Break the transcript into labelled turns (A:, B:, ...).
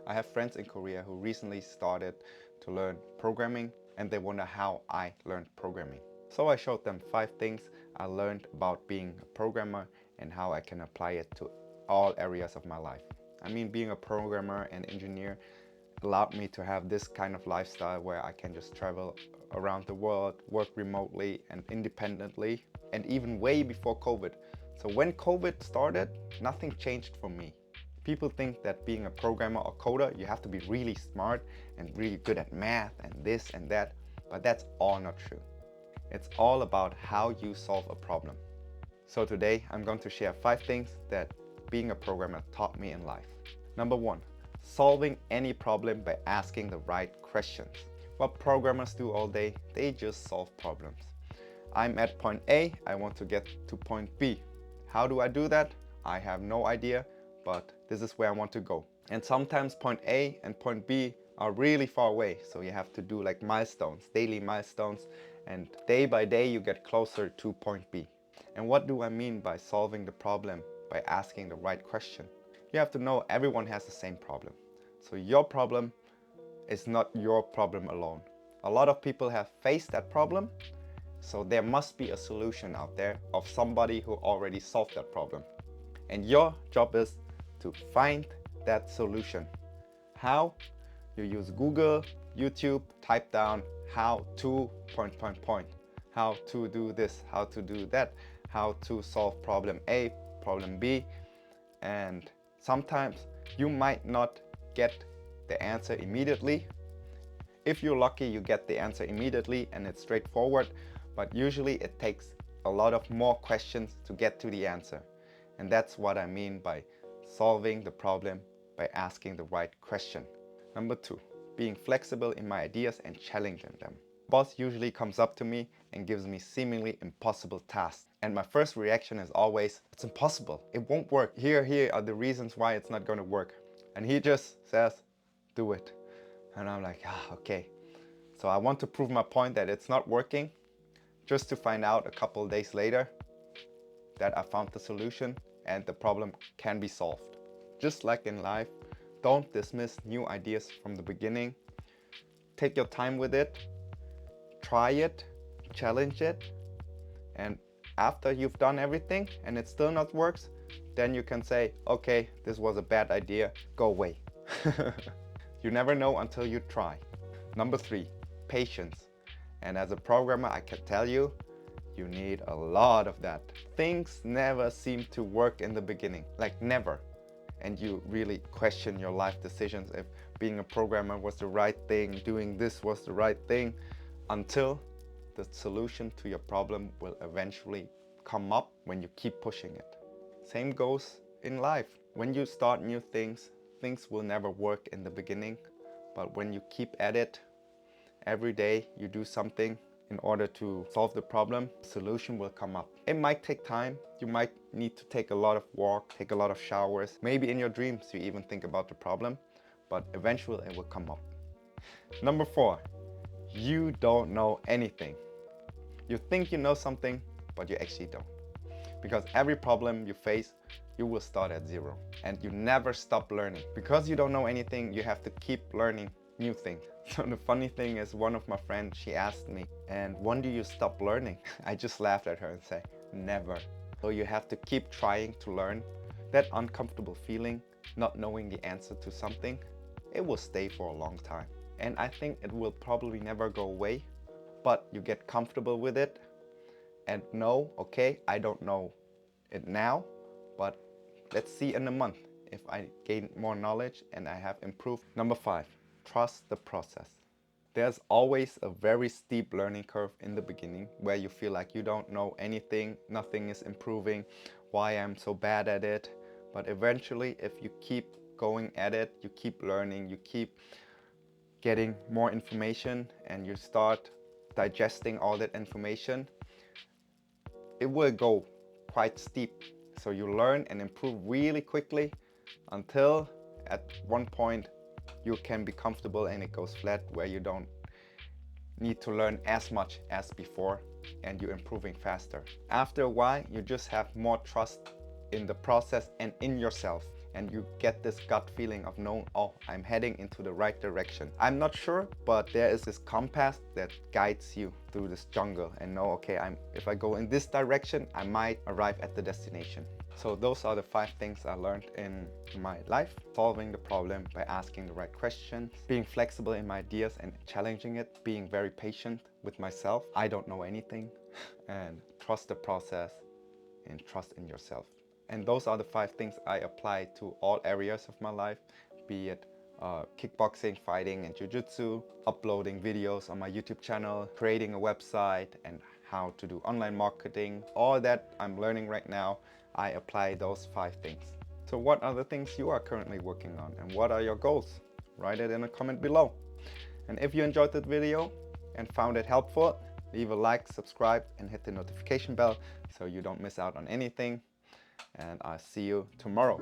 A: I have friends in Korea who recently started to learn programming and they wonder how I learned programming. So I showed them 5 things I learned about being a programmer and how I can apply it to all areas of my life. I mean, being a programmer and engineer allowed me to have this kind of lifestyle where I can just travel around the world, work remotely and independently, and even way before COVID. So when COVID started, nothing changed for me. People think that being a programmer or coder, you have to be really smart and really good at math and this and that, but that's all not true. It's all about how you solve a problem. So today I'm going to share 5 things that being a programmer taught me in life. Number 1, solving any problem by asking the right questions. What programmers do all day, they just solve problems. I'm at point A, I want to get to point B. How do I do that? I have no idea, but this is where I want to go. And sometimes point A and point B are really far away, so you have to do like milestones, daily milestones, and day by day you get closer to point B. And what do I mean by solving the problem by asking the right question? You have to know everyone has the same problem. So your problem is not your problem alone. A lot of people have faced that problem, so there must be a solution out there of somebody who already solved that problem. And your job is to find that solution. How? You use Google, YouTube, type down how to ... how to do this, how to do that, how to solve problem A, problem B, and sometimes you might not get the answer immediately. If you're lucky, you get the answer immediately and it's straightforward, but usually it takes a lot of more questions to get to the answer. And that's what I mean by solving the problem by asking the right question. Number 2, being flexible in my ideas and challenging them. Boss usually comes up to me and gives me seemingly impossible tasks. And my first reaction is always, it's impossible, it won't work. Here are the reasons why it's not going to work. And he just says, do it. And I'm like, okay. So I want to prove my point that it's not working, just to find out a couple of days later that I found the solution and the problem can be solved. Just like in life, don't dismiss new ideas from the beginning. Take your time with it, try it, challenge it, and after you've done everything and it still not works, then you can say, okay, this was a bad idea, go away. You never know until you try. Number 3, patience. And as a programmer, I can tell you, you need a lot of that. Things never seem to work in the beginning, like never. And you really question your life decisions if being a programmer was the right thing, doing this was the right thing, until the solution to your problem will eventually come up when you keep pushing it. Same goes in life. When you start new things, things will never work in the beginning, but when you keep at it, every day you do something in order to solve the problem, the solution will come up. It might take time. You might need to take a lot of walk, take a lot of showers. Maybe in your dreams you even think about the problem, but eventually it will come up. Number 4, you don't know anything. You think you know something, but you actually don't. Because every problem you face, you will start at 0 and you never stop learning. Because you don't know anything, you have to keep learning new things. So the funny thing is, one of my friends, she asked me, and when do you stop learning? I just laughed at her and said, never. So you have to keep trying to learn. That uncomfortable feeling, not knowing the answer to something, it will stay for a long time. And I think it will probably never go away, but you get comfortable with it and know, okay, I don't know it now, but let's see in a month if I gain more knowledge and I have improved. Number 5, trust the process. There's always a very steep learning curve in the beginning where you feel like you don't know anything, nothing is improving, why I'm so bad at it. But eventually, if you keep going at it, you keep learning, you keep getting more information and you start digesting all that information, it will go quite steep. So you learn and improve really quickly until at one point you can be comfortable and it goes flat, where you don't need to learn as much as before and you're improving faster. After a while, you just have more trust in the process and in yourself. and you get this gut feeling of knowing, oh, I'm heading into the right direction. I'm not sure, but there is this compass that guides you through this jungle and know, okay, if I go in this direction, I might arrive at the destination. So those are the 5 things I learned in my life. Solving the problem by asking the right questions, being flexible in my ideas and challenging it, being very patient with myself. I don't know anything, and trust the process and trust in yourself. And those are the 5 things I apply to all areas of my life, be it kickboxing, fighting, and jiu-jitsu, uploading videos on my YouTube channel, creating a website, and how to do online marketing. All that I'm learning right now, I apply those 5 things. So what are the things you are currently working on, and what are your goals? Write it in a comment below. And if you enjoyed that video and found it helpful, leave a like, subscribe, and hit the notification bell so you don't miss out on anything. And I'll see you tomorrow.